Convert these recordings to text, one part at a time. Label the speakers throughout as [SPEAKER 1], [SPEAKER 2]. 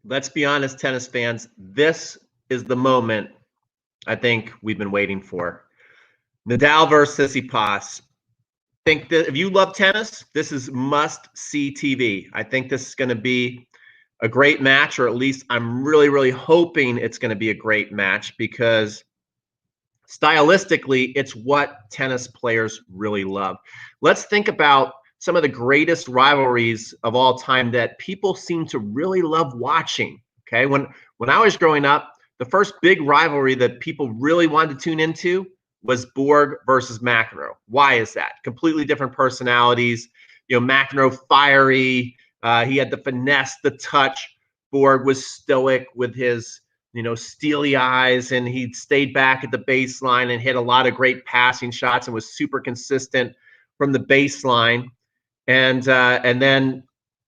[SPEAKER 1] Let's be honest, tennis fans. This is the moment I think we've been waiting for. Nadal versus Tsitsipas. Think that if you love tennis, this is must-see TV. I think this is going to be a great match, or at least I'm really, really hoping it's going to be a great match because stylistically, it's what tennis players really love. Let's think about some of the greatest rivalries of all time that people seem to really love watching. Okay, when I was growing up, the first big rivalry that people really wanted to tune into was Borg versus McEnroe. Why is that? Completely different personalities. You know, McEnroe fiery. He had the finesse, the touch. Borg was stoic with his steely eyes, and he stayed back at the baseline and hit a lot of great passing shots and was super consistent from the baseline. And then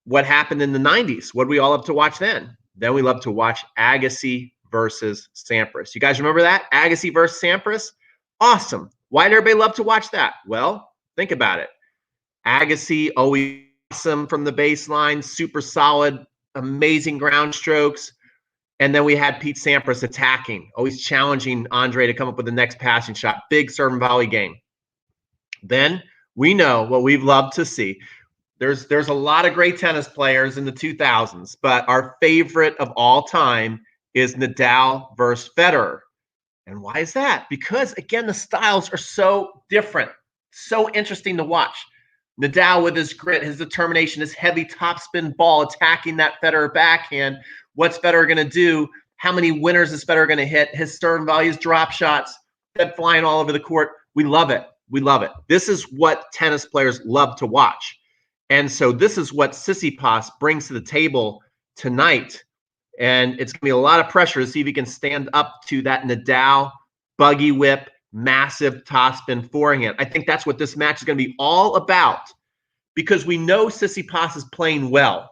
[SPEAKER 1] what happened in the 90s? What did we all love to watch then? Then we love to watch Agassi versus Sampras. You guys remember that? Agassi versus Sampras? Awesome. Why did everybody love to watch that? Well, think about it. Agassi, always awesome from the baseline, super solid, amazing ground strokes. And then we had Pete Sampras attacking, always challenging Andre to come up with the next passing shot. Big serve and volley game. Then we know what we've loved to see. There's a lot of great tennis players in the 2000s, but our favorite of all time is Nadal versus Federer. And why is that? Because, again, the styles are so different, so interesting to watch. Nadal with his grit, his determination, his heavy topspin ball attacking that Federer backhand. What's Federer going to do? How many winners is Federer going to hit? His serve values, drop shots, that flying all over the court. We love it. We love it. This is what tennis players love to watch. And so this is what Tsitsipas brings to the table tonight. And it's going to be a lot of pressure to see if he can stand up to that Nadal buggy whip, massive topspin forehand. I think that's what this match is going to be all about, because we know Tsitsipas is playing well.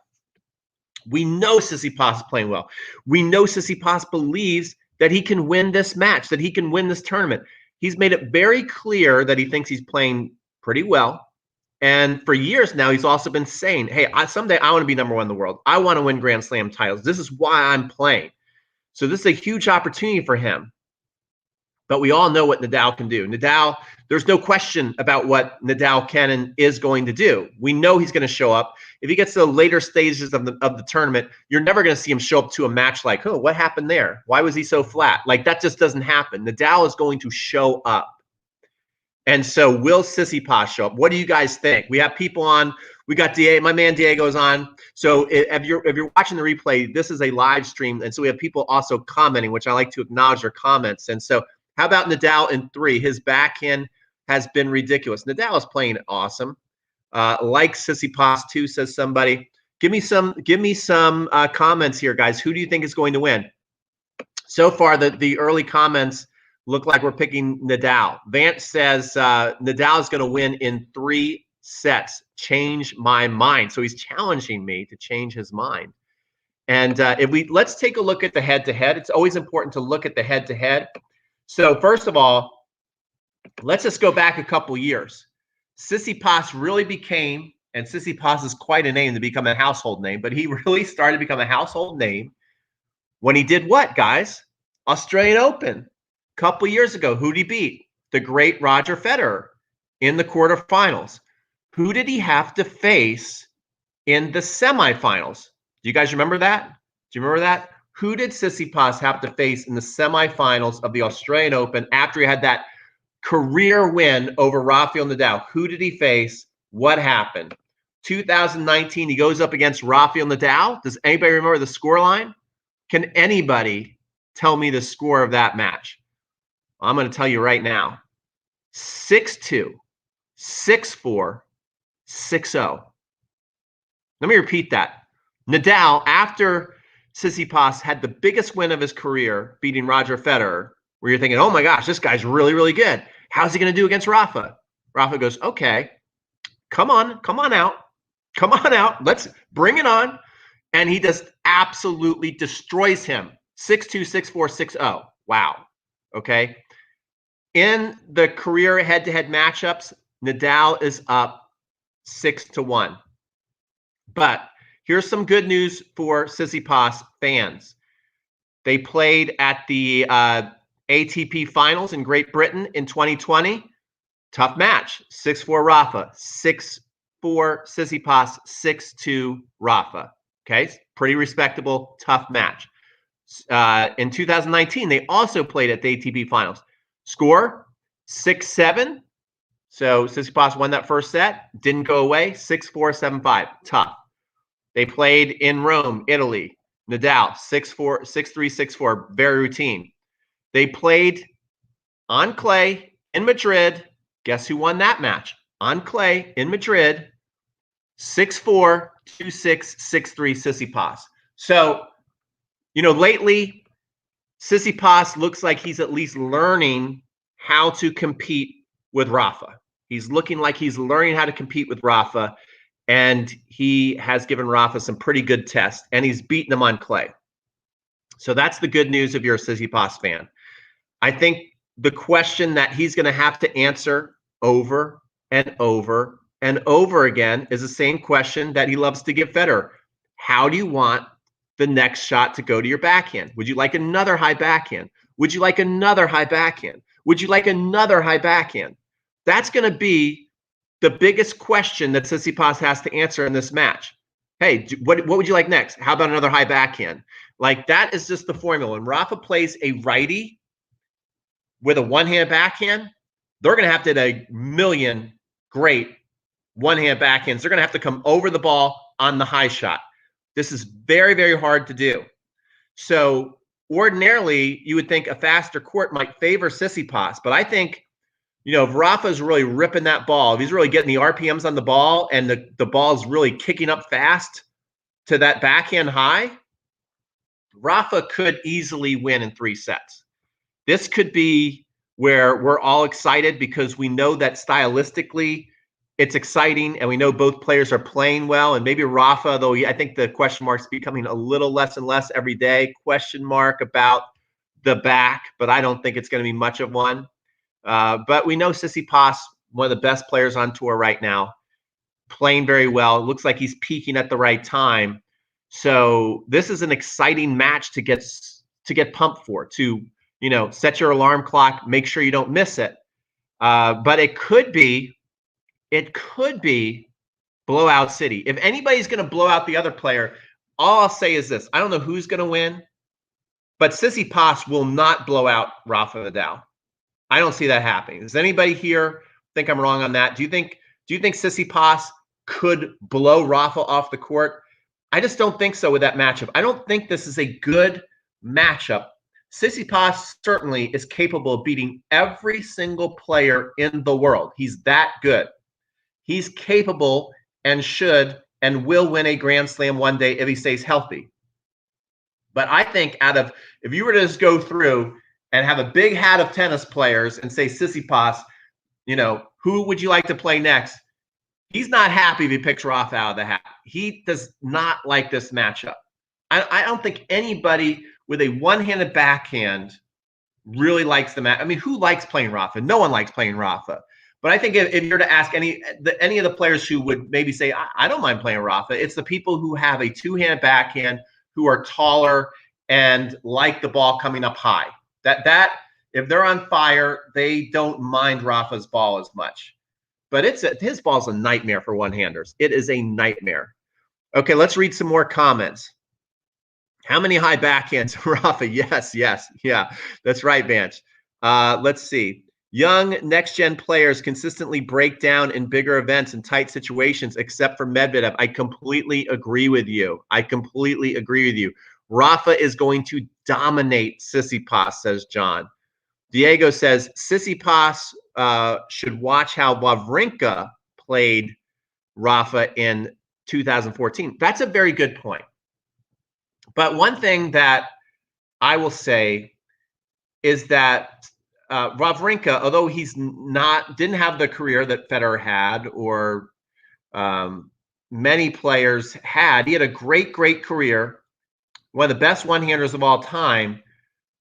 [SPEAKER 1] We know Tsitsipas is playing well. We know Tsitsipas believes that he can win this match, that he can win this tournament. He's made it very clear that he thinks he's playing pretty well. And for years now, he's also been saying, hey, someday I want to be number one in the world. I want to win Grand Slam titles. This is why I'm playing. So this is a huge opportunity for him. But we all know what Nadal can do. Nadal, there's no question about what Nadal can and is going to do. We know he's going to show up. If he gets to the later stages of the tournament, you're never going to see him show up to a match like, oh, what happened there? Why was he so flat? Like, that just doesn't happen. Nadal is going to show up. And so will Tsitsipas show up? What do you guys think? We have people on. We got Diego, my man Diego's on. So if you're watching the replay, this is a live stream. And so we have people also commenting, which I like to acknowledge your comments. And so how about Nadal in 3? His backhand has been ridiculous. Nadal is playing awesome. Like Tsitsipas too, says somebody. Give me some comments here, guys. Who do you think is going to win? So far, the early comments look like we're picking Nadal. Vance says Nadal is going to win in 3 sets. Change my mind. So he's challenging me to change his mind. And let's take a look at the head-to-head. It's always important to look at the head-to-head. So first of all, let's just go back a couple years. Tsitsipas really became, and Tsitsipas is quite a name to become a household name, but he really started to become a household name when he did what, guys? Australian Open. A couple years ago, who did he beat? The great Roger Federer in the quarterfinals. Who did he have to face in the semifinals? Do you guys remember that? Do you remember that? Who did Tsitsipas have to face in the semifinals of the Australian Open after he had that career win over Rafael Nadal? Who did he face? What happened? 2019, he goes up against Rafael Nadal. Does anybody remember the scoreline? Can anybody tell me the score of that match? I'm going to tell you right now. 6-2, 6-4, 6-0. Let me repeat that. Nadal, after Tsitsipas had the biggest win of his career, beating Roger Federer, where you're thinking, oh my gosh, this guy's really, really good. How's he going to do against Rafa? Rafa goes, okay, come on out. Come on out. Let's bring it on. And he just absolutely destroys him. 6-2, 6-4, 6-0. Wow. Okay. In the career head-to-head matchups, Nadal is up 6-1. But Here's some good news for Tsitsipas fans. They played at the ATP Finals in Great Britain in 2020. Tough match. 6-4 Rafa, 6-4 Tsitsipas, 6-2 Rafa. Okay, pretty respectable, tough match. In 2019, they also played at the ATP Finals. Score 6-7. So Tsitsipas won that first set, didn't go away. 6-4, 7-5. Tough. They played in Rome, Italy. Nadal 6-4, 6-3, 6-4. Very routine. They played on clay in Madrid. Guess who won that match? On clay in Madrid. 6-4, 2-6, 6-3 Tsitsipas. So, lately, Tsitsipas looks like he's at least learning how to compete with Rafa. He's looking like he's learning how to compete with Rafa, and he has given Rafa some pretty good tests, and he's beaten him on clay. So that's the good news if you're a Tsitsipas fan. I think the question that he's going to have to answer over and over and over again is the same question that he loves to give Federer. How do you want the next shot to go to your backhand? Would you like another high backhand? Would you like another high backhand? Would you like another high backhand? That's going to be the biggest question that Tsitsipas has to answer in this match. Hey, what would you like next? How about another high backhand? Like, that is just the formula. When Rafa plays a righty with a one-hand backhand, they're going to have to hit a million great one-hand backhands. They're going to have to come over the ball on the high shot. This is very, very hard to do. So ordinarily, you would think a faster court might favor Tsitsipas, but I think, if Rafa's really ripping that ball, if he's really getting the RPMs on the ball and the ball's really kicking up fast to that backhand high, Rafa could easily win in 3 sets. This could be where we're all excited because we know that stylistically it's exciting and we know both players are playing well. And maybe Rafa, though I think the question mark's becoming a little less and less every day, question mark about the back, but I don't think it's going to be much of one. But we know Tsitsipas, one of the best players on tour right now, playing very well. It looks like he's peaking at the right time. So this is an exciting match to get pumped for, to set your alarm clock, make sure you don't miss it. But it could be blowout city. If anybody's going to blow out the other player, all I'll say is this: I don't know who's going to win, but Tsitsipas will not blow out Rafa Nadal. I don't see that happening. Does anybody here think I'm wrong on that? Do you think Tsitsipas could blow Rafa off the court? I just don't think so with that matchup. I don't think this is a good matchup. Tsitsipas certainly is capable of beating every single player in the world. He's that good. He's capable and should and will win a Grand Slam one day if he stays healthy. But I think if you were to just go through and have a big hat of tennis players and say, Tsitsipas, who would you like to play next? He's not happy if he picks Rafa out of the hat. He does not like this matchup. I don't think anybody with a one-handed backhand really likes the match. I mean, who likes playing Rafa? No one likes playing Rafa. But I think if you're to ask any of the players who would maybe say, I don't mind playing Rafa, it's the people who have a two-handed backhand, who are taller and like the ball coming up high. That if they're on fire, they don't mind Rafa's ball as much. But his ball's a nightmare for one-handers. It is a nightmare. Okay, let's read some more comments. How many high backhands, Rafa? Yes, yeah, that's right, Vance. Let's see. Young next-gen players consistently break down in bigger events and tight situations, except for Medvedev. I completely agree with you. Rafa is going to dominate Tsitsipas, says John. Diego says Tsitsipas should watch how Wawrinka played Rafa in 2014. That's a very good point. But one thing that I will say is that Wawrinka, although didn't have the career that Federer had or many players had, he had a great career, one of the best one-handers of all time.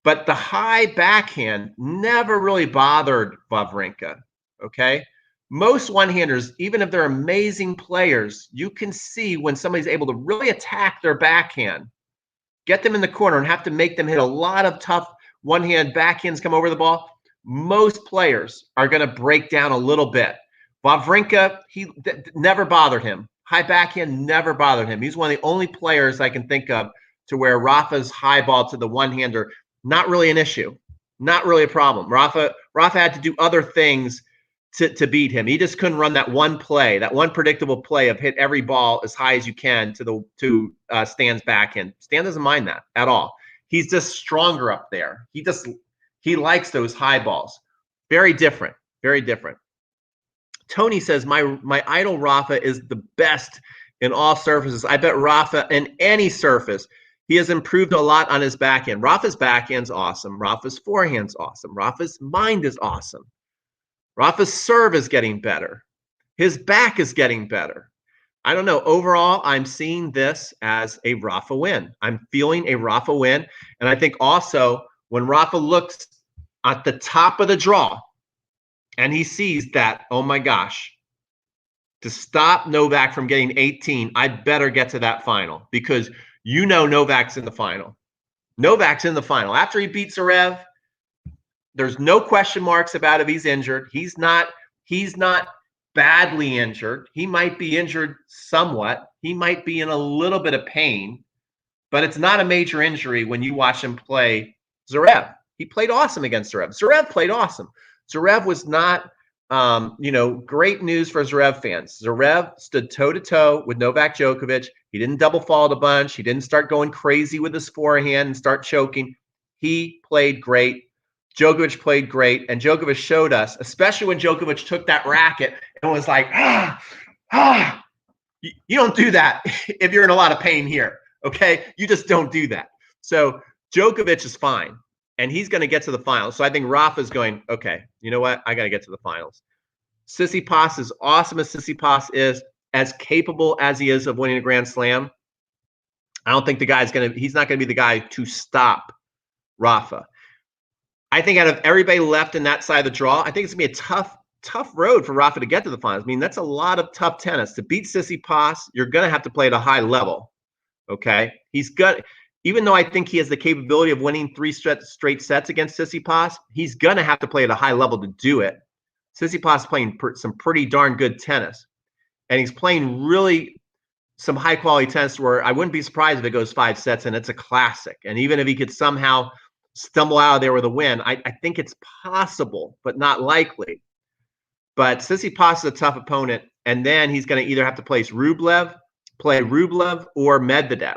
[SPEAKER 1] But the high backhand never really bothered Wawrinka, okay? Most one-handers, even if they're amazing players, you can see when somebody's able to really attack their backhand, get them in the corner and have to make them hit a lot of tough one-hand backhands come over the ball. Most players are going to break down a little bit. Wawrinka, never bothered him. High backhand never bothered him. He's one of the only players I can think of to where Rafa's high ball to the one-hander, not really an issue, not really a problem. Rafa had to do other things to beat him. He just couldn't run that one play, that one predictable play of hit every ball as high as you can to Stan's backhand. Stan doesn't mind that at all. He's just stronger up there. He likes those high balls. Very different, very different. Tony says, my idol Rafa is the best in all surfaces. I bet Rafa in any surface. He has improved a lot on his backhand. Rafa's backhand's awesome. Rafa's forehand's awesome. Rafa's mind is awesome. Rafa's serve is getting better. His back is getting better. I don't know. Overall, I'm seeing this as a Rafa win. I'm feeling a Rafa win. And I think also when Rafa looks at the top of the draw and he sees that, oh my gosh, to stop Novak from getting 18, I better get to that final because you know Novak's in the final. Novak's in the final. After he beats Zverev, there's no question marks about if he's injured. He's not badly injured. He might be injured somewhat. He might be in a little bit of pain, but it's not a major injury when you watch him play Zverev. He played awesome against Zverev. Zverev played awesome. Zverev was not, great news for Zverev fans. Zverev stood toe-to-toe with Novak Djokovic. He didn't double fault a bunch. He didn't start going crazy with his forehand and start choking. He played great. Djokovic played great, and Djokovic showed us, especially when Djokovic took that racket and was like, you don't do that if you're in a lot of pain here, okay? You just don't do that. So Djokovic is fine, and he's going to get to the finals. So I think Rafa's going, okay, you know what? I got to get to the finals. Tsitsipas, as awesome as Tsitsipas is, as capable as he is of winning a Grand Slam, I don't think he's not going to be the guy to stop Rafa. I think out of everybody left in that side of the draw, I think it's going to be a tough road for Rafa to get to the finals. I mean, that's a lot of tough tennis. To beat Tsitsipas, you're going to have to play at a high level, okay? Even though I think he has the capability of winning 3 straight sets against Tsitsipas, he's going to have to play at a high level to do it. Tsitsipas is playing some pretty darn good tennis, and he's playing really some high-quality tennis where I wouldn't be surprised if it goes 5 sets and it's a classic. And even if he could somehow stumble out of there with a win, I think it's possible, but not likely. But Tsitsipas is a tough opponent, and then he's going to either have to play Rublev or Medvedev.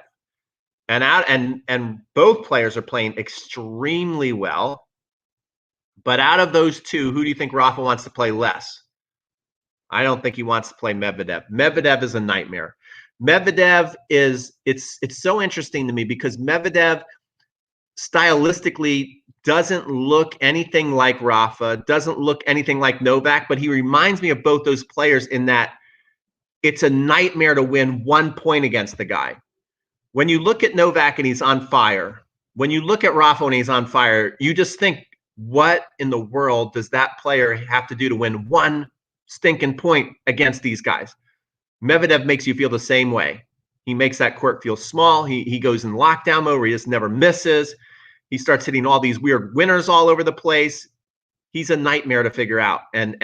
[SPEAKER 1] And both players are playing extremely well. But out of those two, who do you think Rafa wants to play less? I don't think he wants to play Medvedev. Medvedev is a nightmare. Medvedev it's so interesting to me because Medvedev stylistically doesn't look anything like Rafa, doesn't look anything like Novak, but he reminds me of both those players in that it's a nightmare to win 1 point against the guy. When you look at Novak and he's on fire, when you look at Rafa and he's on fire, you just think, what in the world does that player have to do to win 1 stinking point against these guys? Medvedev makes you feel the same way. He makes that court feel small. He goes in lockdown mode where he just never misses. He starts hitting all these weird winners all over the place. He's a nightmare to figure out. And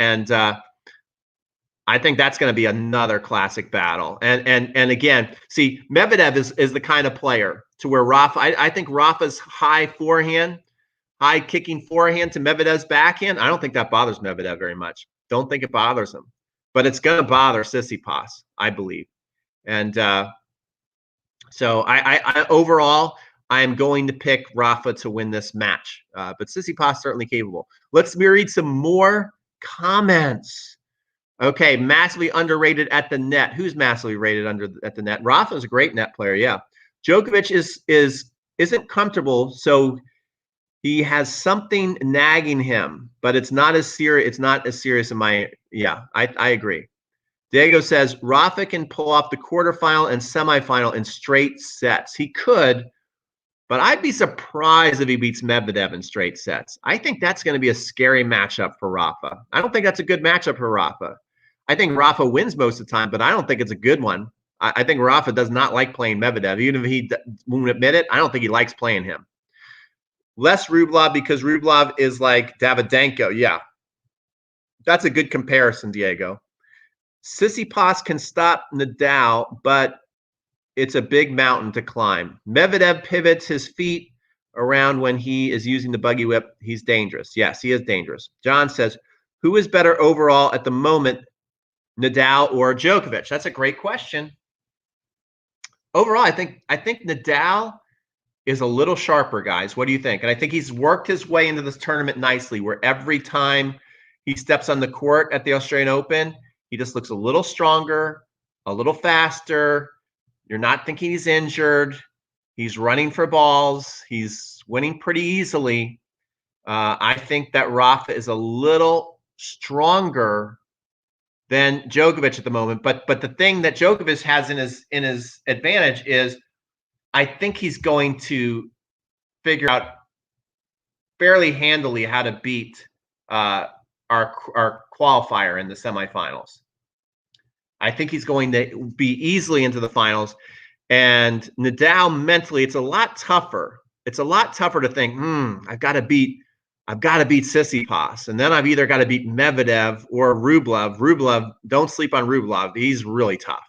[SPEAKER 1] I think that's going to be another classic battle. And again, see, Medvedev is the kind of player to where Rafa, I think Rafa's high kicking forehand to Medvedev's backhand, I don't think that bothers Medvedev very much. Don't think it bothers him. But it's going to bother Tsitsipas, I believe. And so I overall, I am going to pick Rafa to win this match. But Tsitsipas certainly capable. Let's read some more comments. Okay, massively underrated at the net. Who's massively rated at the net? Rafa is a great net player, yeah. Djokovic isn't comfortable, so he has something nagging him, but it's not as serious. It's not as serious in my. Yeah, I agree. Diego says Rafa can pull off the quarterfinal and semifinal in straight sets. He could, But I'd be surprised if he beats Medvedev in straight sets. I think that's going to be a scary matchup for Rafa. I don't think that's a good matchup for Rafa. I think Rafa wins most of the time, but I don't think it's a good one. I think Rafa does not like playing Medvedev. Even if he won't admit it, I don't think he likes playing him. Less Rublev because Rublev is like Davydenko. Yeah, that's a good comparison, Diego. Tsitsipas can stop Nadal, but it's a big mountain to climb. Medvedev pivots his feet around when he is using the buggy whip. He's dangerous. Yes, he is dangerous. John says, who is better overall at the moment, Nadal or Djokovic? That's a great question. Overall, I think Nadal is a little sharper, guys. What do you think? And I think he's worked his way into this tournament nicely, where every time he steps on the court at the Australian Open, he just looks a little stronger, a little faster. You're not thinking he's injured. He's running for balls. He's winning pretty easily. I think that Rafa is a little stronger than Djokovic at the moment. But the thing that Djokovic has in his advantage is I think he's going to figure out fairly handily how to beat our qualifier in the semifinals. I think he's going to be easily into the finals. And Nadal mentally, it's a lot tougher. It's a lot tougher to think, I've got to beat Tsitsipas, and then I've either got to beat Medvedev or Rublev. Rublev, don't sleep on Rublev. He's really tough.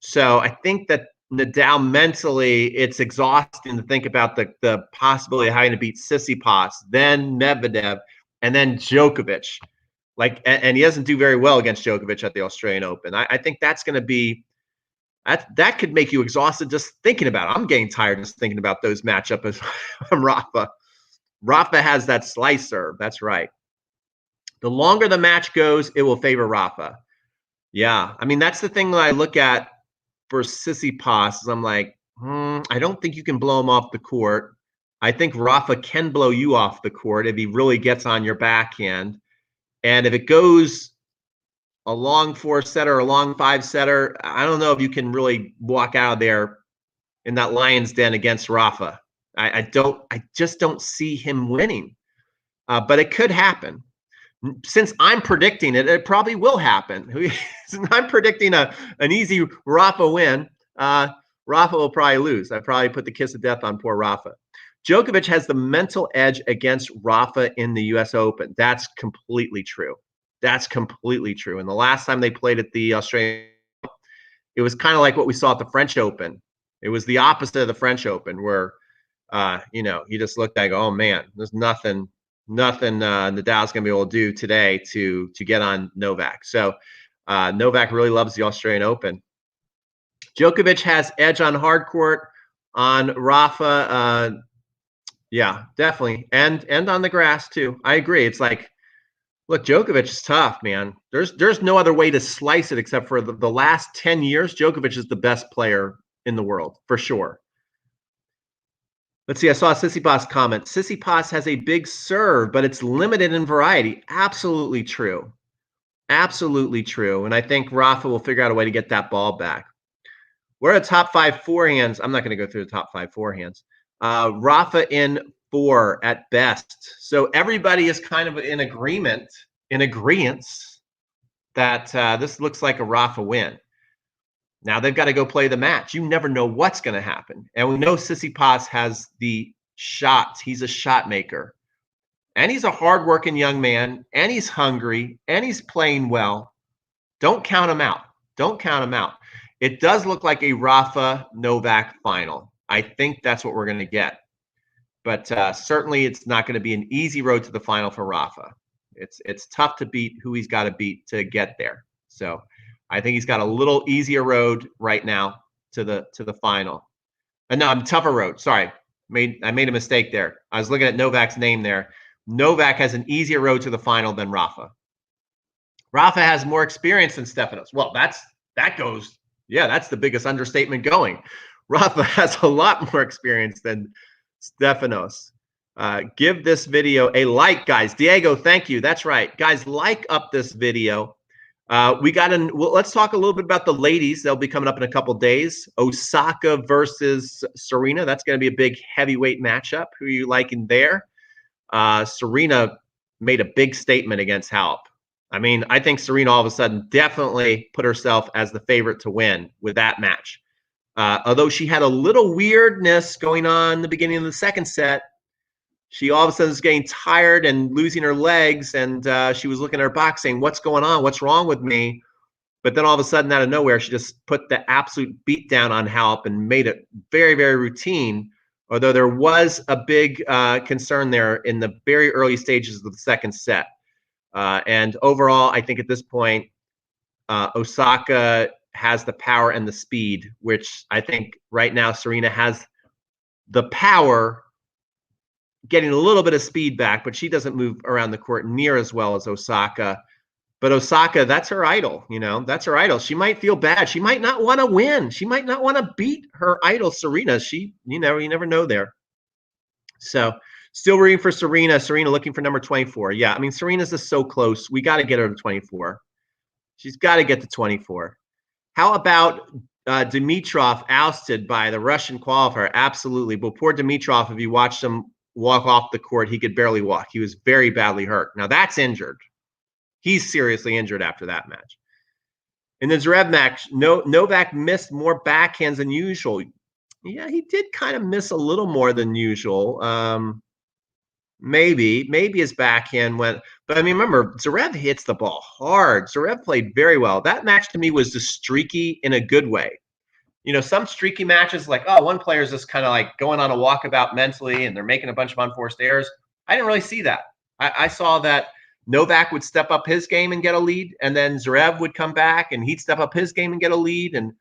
[SPEAKER 1] So I think that Nadal mentally, it's exhausting to think about the possibility of having to beat Tsitsipas, then Medvedev, and then Djokovic. And he doesn't do very well against Djokovic at the Australian Open. I think that's going to be that could make you exhausted just thinking about it. I'm getting tired just thinking about those matchups from Rafa. Rafa has that slice serve. That's right. The longer the match goes, it will favor Rafa. Yeah, I mean that's the thing that I look at for Tsitsipas. I'm like, I don't think you can blow him off the court. I think Rafa can blow you off the court if he really gets on your backhand. And if it goes a long 4-setter or a long 5-setter, I don't know if you can really walk out of there in that lion's den against Rafa. I just don't see him winning. But it could happen. Since I'm predicting it, it probably will happen. Since I'm predicting an easy Rafa win, Rafa will probably lose. I probably put the kiss of death on poor Rafa. Djokovic has the mental edge against Rafa in the U.S. Open. That's completely true. That's completely true. And the last time they played at the Australian, it was kind of like what we saw at the French Open. It was the opposite of the French Open, where you just looked like, oh man, there's nothing Nadal's gonna be able to do today to get on Novak. So Novak really loves the Australian Open. Djokovic has edge on hard court on Rafa. Yeah, definitely. And on the grass too. I agree. It's like, look, Djokovic is tough, man. There's no other way to slice it except for the last 10 years, Djokovic is the best player in the world, for sure. Let's see, I saw a Tsitsipas comment. Tsitsipas has a big serve, but it's limited in variety. Absolutely true. Absolutely true. And I think Rafa will figure out a way to get that ball back. We're at top 5 forehands. I'm not going to go through the top 5 forehands. Rafa in 4 at best. So everybody is kind of in agreement that this looks like a Rafa win. Now they've got to go play the match. You never know what's going to happen. And we know Tsitsipas has the shots. He's a shot maker. And he's a hardworking young man. And he's hungry. And he's playing well. Don't count him out. Don't count him out. It does look like a Rafa-Novak final. I think that's what we're going to get. But certainly it's not going to be an easy road to the final for Rafa. It's tough to beat who he's got to beat to get there. So I think he's got a little easier road right now to the final. No, I'm tougher road. Sorry, I made a mistake there. I was looking at Novak's name there. Novak has an easier road to the final than Rafa. Rafa has more experience than Stefanos. Well, that's the biggest understatement going. Rafa has a lot more experience than Stefanos. Give this video a like, guys. Diego, thank you. That's right. Guys, like up this video. We got in. Well, let's talk a little bit about the ladies. They'll be coming up in a couple days. Osaka versus Serena. That's going to be a big heavyweight matchup. Who are you liking there? Serena made a big statement against Halep. I mean, I think Serena all of a sudden definitely put herself as the favorite to win with that match. Although she had a little weirdness going on in the beginning of the second set, she all of a sudden is getting tired and losing her legs, and she was looking at her box saying, "What's going on? What's wrong with me?" But then all of a sudden, out of nowhere, she just put the absolute beat down on Halep and made it very, very routine. Although there was a big concern there in the very early stages of the second set. And overall, I think at this point, Osaka has the power and the speed, which I think right now Serena has the power, getting a little bit of speed back, but she doesn't move around the court near as well as Osaka. But Osaka, that's her idol, that's her idol. She might feel bad. She might not want to win. She might not want to beat her idol, Serena. You never know there. So still rooting for Serena. Serena looking for number 24. Yeah, I mean, Serena's just so close. We got to get her to 24. She's got to get to 24. How about Dimitrov ousted by the Russian qualifier? Absolutely. But poor Dimitrov, if you watched him walk off the court, he could barely walk. He was very badly hurt. Now that's injured. He's seriously injured after that match. In the Zverev match, Novak missed more backhands than usual. Yeah, he did kind of miss a little more than usual. Maybe his backhand went, but I mean, remember, Zverev hits the ball hard. Zverev played very well. That match to me was just streaky in a good way. Some streaky matches, like, oh, one player's just kind of like going on a walkabout mentally and they're making a bunch of unforced errors. I didn't really see that. I saw that Novak would step up his game and get a lead, and then Zverev would come back and he'd step up his game and get a lead, and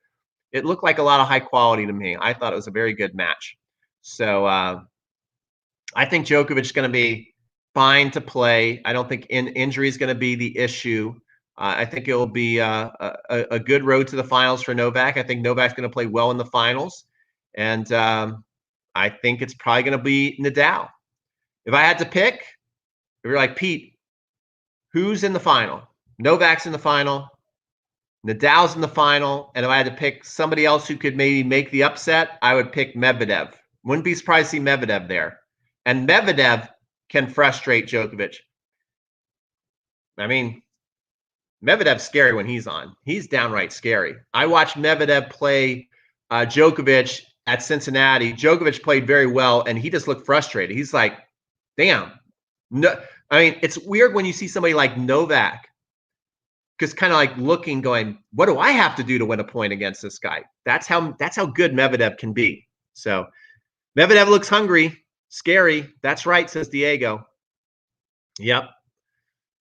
[SPEAKER 1] it looked like a lot of high quality to me. I thought it was a very good match. So I think Djokovic is going to be fine to play. I don't think injury is going to be the issue. I think it will be a good road to the finals for Novak. I think Novak's going to play well in the finals, and I think it's probably going to be Nadal. If I had to pick, if you're like, Pete, who's in the final? Novak's in the final. Nadal's in the final. And if I had to pick somebody else who could maybe make the upset, I would pick Medvedev. Wouldn't be surprised to see Medvedev there. And Medvedev can frustrate Djokovic. I mean, Medvedev's scary when he's on. He's downright scary. I watched Medvedev play Djokovic at Cincinnati. Djokovic played very well, and he just looked frustrated. He's like, damn. No, I mean, it's weird when you see somebody like Novak, because kind of like looking, going, what do I have to do to win a point against this guy? That's how good Medvedev can be. So Medvedev looks hungry, scary. That's right, says Diego. Yep.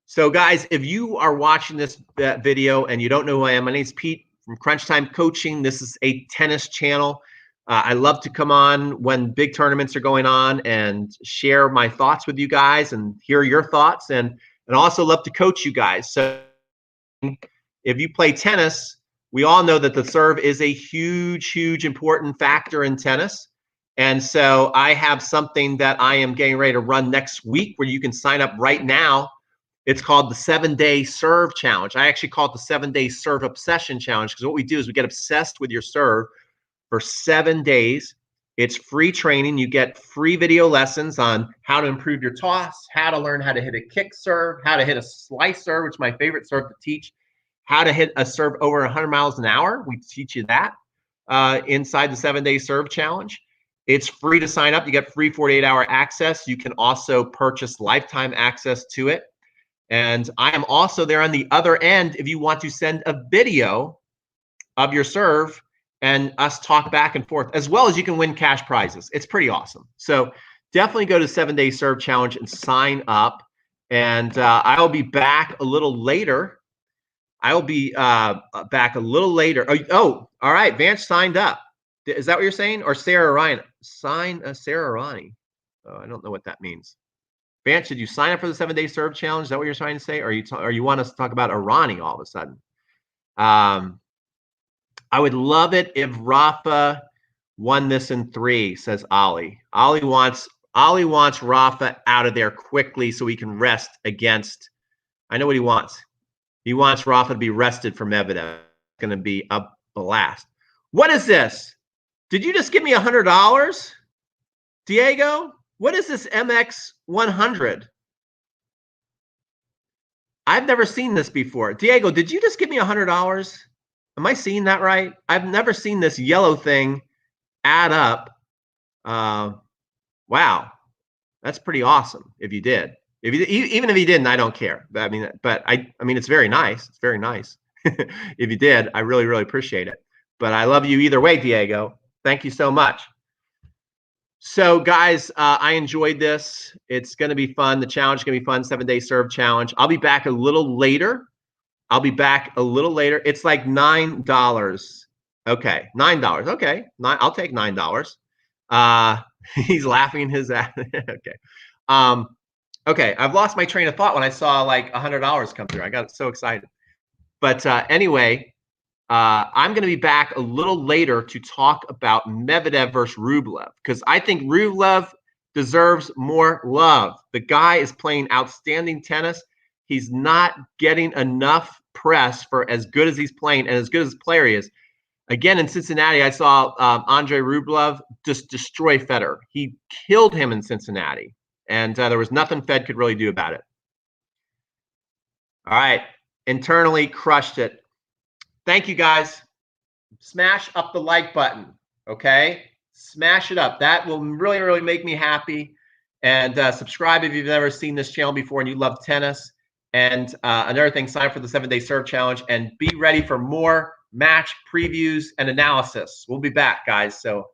[SPEAKER 1] So guys, if you are watching this video and you don't know who I am, my name's Pete from Crunch Time Coaching. This is a tennis channel. I love to come on when big tournaments are going on and share my thoughts with you guys and hear your thoughts, and also love to coach you guys. So if you play tennis, we all know that the serve is a huge important factor in tennis. And so I have something that I am getting ready to run next week where you can sign up right now. It's called the 7-Day Serve Challenge. I actually call it the 7-Day Serve Obsession Challenge, because what we do is we get obsessed with your serve for 7 days. It's free training. You get free video lessons on how to improve your toss, how to learn how to hit a kick serve, how to hit a slice serve, which is my favorite serve to teach, how to hit a serve over 100 miles an hour. We teach you that inside the 7-Day Serve Challenge. It's free to sign up. You get free 48-hour access. You can also purchase lifetime access to it. And I am also there on the other end if you want to send a video of your serve and us talk back and forth, as well as you can win cash prizes. It's pretty awesome. So definitely go to 7-Day Serve Challenge and sign up. And I'll be back a little later. I'll be back a little later. Oh, all right. Vance signed up. Is that what you're saying? Or Sarah Ryan? Sarah Ronnie. Oh, I don't know what that means. Vance, did you sign up for the 7-Day Serve Challenge? Is that what you're trying to say? Or you want us to talk about Irani all of a sudden? I would love it if Rafa won this in 3, says Ollie. Ollie wants Rafa out of there quickly so he can rest against. I know what he wants. He wants Rafa to be rested for Medvedev. It's going to be a blast. What is this? Did you just give me $100? Diego, what is this MX 100? I've never seen this before. Diego, did you just give me $100? Am I seeing that right? I've never seen this yellow thing add up. Wow, that's pretty awesome. If you did, even if you didn't, I don't care. I mean, it's very nice. It's very nice. If you did, I really, really appreciate it. But I love you either way, Diego. Thank you so much. So, guys, I enjoyed this. It's going to be fun. The challenge is going to be fun. 7-day serve challenge. I'll be back a little later. It's like $9. Okay, $9. Okay, I'll take $9. He's laughing his ass. Okay. Okay, I've lost my train of thought when I saw like $100 come through. I got so excited. But anyway, I'm going to be back a little later to talk about Medvedev versus Rublev, because I think Rublev deserves more love. The guy is playing outstanding tennis. He's not getting enough press for as good as he's playing and as good as a player he is. Again, in Cincinnati, I saw Andre Rublev just destroy Federer. He killed him in Cincinnati, and there was nothing Fed could really do about it. All right, internally crushed it. Thank you, guys. Smash up the like button, okay? Smash it up. That will really, really make me happy. And subscribe if you've never seen this channel before and you love tennis. And another thing, sign up for the 7-day serve challenge and be ready for more match previews and analysis. We'll be back, guys. So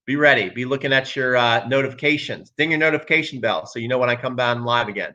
[SPEAKER 1] be ready. Be looking at your notifications. Ding your notification bell so you know when I come down live again.